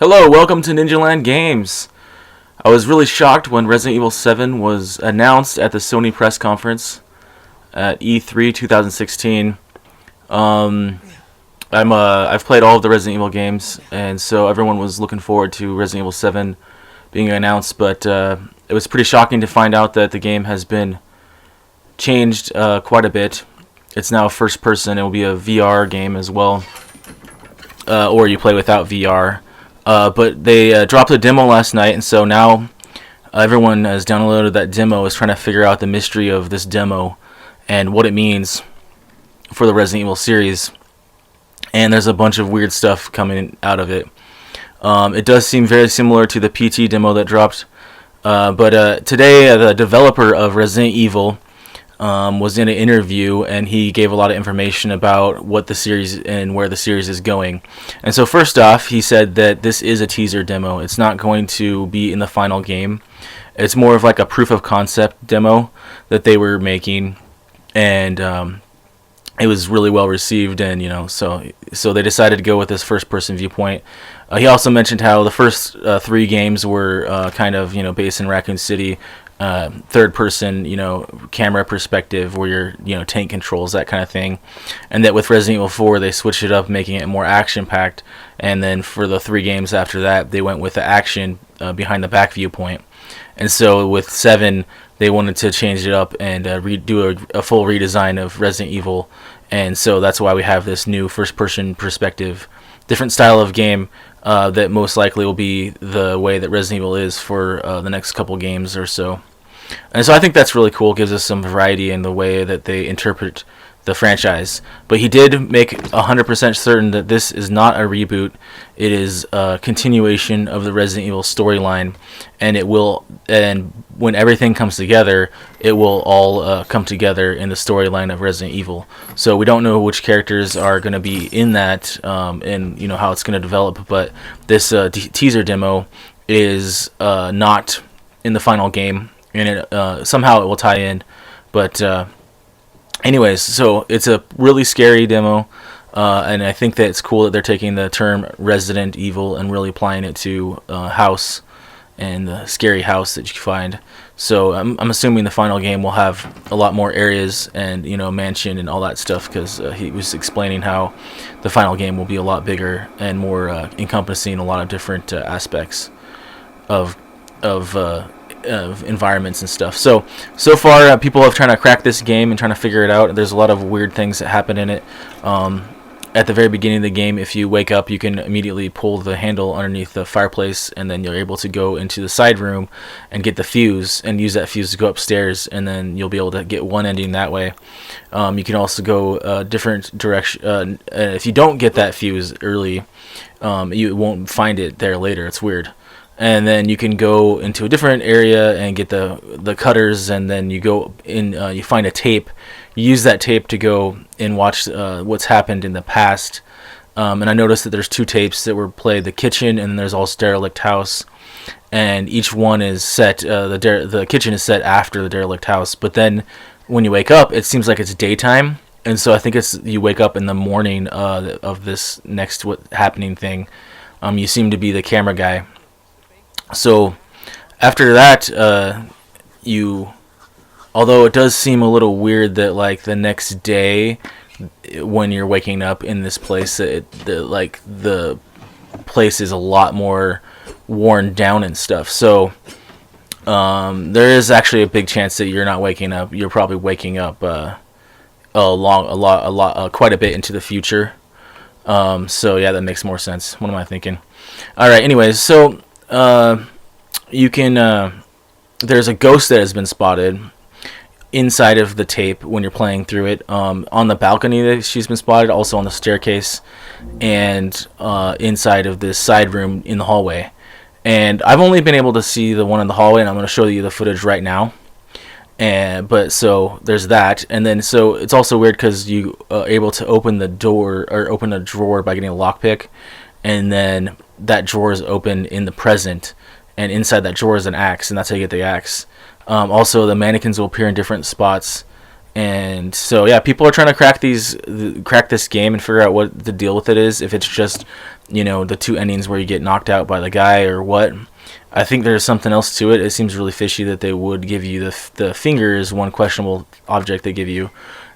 Hello, welcome to Ninja Land Games. I was really shocked when Resident Evil 7 was announced at the Sony press conference at E3 2016. I've played all of the Resident Evil games, and so everyone was looking forward to Resident Evil 7 being announced, but it was pretty shocking to find out that the game has been changed quite a bit. It's now first person. It will be a VR game as well, or you play without VR. But they dropped a demo last night, and so now everyone has downloaded that demo, is trying to figure out the mystery of this demo and what it means for the Resident Evil series. And there's a bunch of weird stuff coming out of it. It does seem very similar to the PT demo that dropped. But today, the developer of Resident Evil was in an interview, and he gave a lot of information about what the series and where the series is going. And so first off, he said that this is a teaser demo. It's not going to be in the final game. It's more of like a proof of concept demo that they were making, and it was really well received. And so they decided to go with this first person viewpoint. He also mentioned how the first 3 games were kind of based in Raccoon City. Third person, camera perspective where you're, tank controls, that kind of thing. And that with Resident Evil 4, they switched it up, making it more action-packed. And then for the 3 games after that, they went with the action behind the back viewpoint. And so with 7, they wanted to change it up and do a full redesign of Resident Evil. And so that's why we have this new first-person perspective, different style of game that most likely will be the way that Resident Evil is for the next couple games or so. And so I think that's really cool. It gives us some variety in the way that they interpret the franchise. But he did make 100% certain that this is not a reboot. It is a continuation of the Resident Evil storyline, and when everything comes together, it will all come together in the storyline of Resident Evil. So we don't know which characters are going to be in that, and how it's going to develop. But this teaser demo is not in the final game, and it somehow it will tie in. But anyways, so it's a really scary demo, and I think that it's cool that they're taking the term Resident Evil and really applying it to house and the scary house that you find. So I'm assuming the final game will have a lot more areas and mansion and all that stuff, because he was explaining how the final game will be a lot bigger and more encompassing a lot of different aspects of environments and stuff. So far, people have trying to crack this game and trying to figure it out. There's a lot of weird things that happen in it. At the very beginning of the game, if you wake up, you can immediately pull the handle underneath the fireplace, and then you're able to go into the side room and get the fuse and use that fuse to go upstairs, and then you'll be able to get one ending that way. You can also go a different direction. If you don't get that fuse early, you won't find it there later. It's weird. And then you can go into a different area and get the cutters, and then you go in. You find a tape. You use that tape to go and watch what's happened in the past. And I noticed that there's 2 tapes that were played: the kitchen, and there's also Derelict house. And each one is set. The kitchen is set after the Derelict house. But then when you wake up, it seems like it's daytime, and so I think you wake up in the morning of this next happening thing. You seem to be the camera guy. So after that, although it does seem a little weird that like the next day when you're waking up in this place, the place is a lot more worn down and stuff. So there is actually a big chance that you're not waking up. You're probably waking up quite a bit into the future. So yeah, that makes more sense. What am I thinking? All right. Anyways, so you can there's a ghost that has been spotted inside of the tape when you're playing through it, on the balcony that she's been spotted, also on the staircase, and inside of this side room in the hallway. And I've only been able to see the one in the hallway, and I'm going to show you the footage right now. But so there's that, and then so it's also weird because you are able to open the door or open a drawer by getting a lockpick, and then that drawer is open in the present, and inside that drawer is an axe, and that's how you get the axe. Also, the mannequins will appear in different spots, and so yeah, people are trying to crack this game and figure out what the deal with it is. If it's just the two endings where you get knocked out by the guy or what. I think there's something else to it. It seems really fishy that they would give you the finger is one questionable object they give you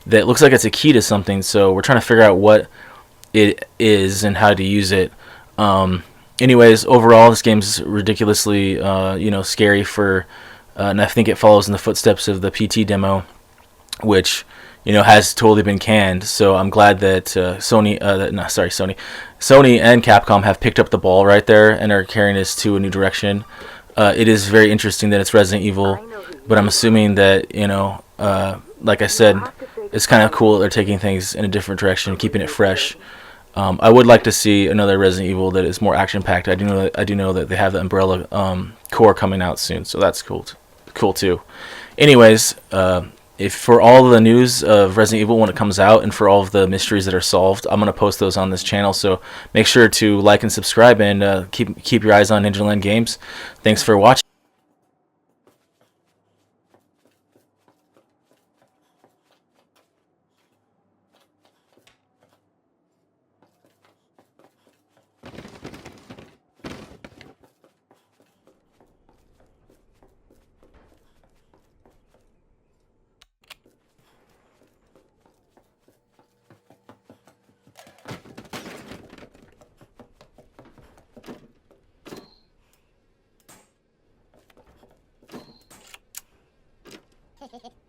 that looks like it's a key to something. So we're trying to figure out what it is and how to use it. Anyways, overall, this game's ridiculously, scary and I think it follows in the footsteps of the PT demo, which, has totally been canned. So I'm glad that Sony and Capcom have picked up the ball right there and are carrying us to a new direction. It is very interesting that it's Resident Evil, but I'm assuming that, like I said, it's kind of cool that they're taking things in a different direction, keeping it fresh. I would like to see another Resident Evil that is more action-packed. I do know that they have the Umbrella core coming out soon, so that's cool too. Anyways, if for all the news of Resident Evil when it comes out and for all of the mysteries that are solved, I'm gonna post those on this channel. So make sure to like and subscribe and keep your eyes on Ninjaland Games. Thanks for watching. Hehehe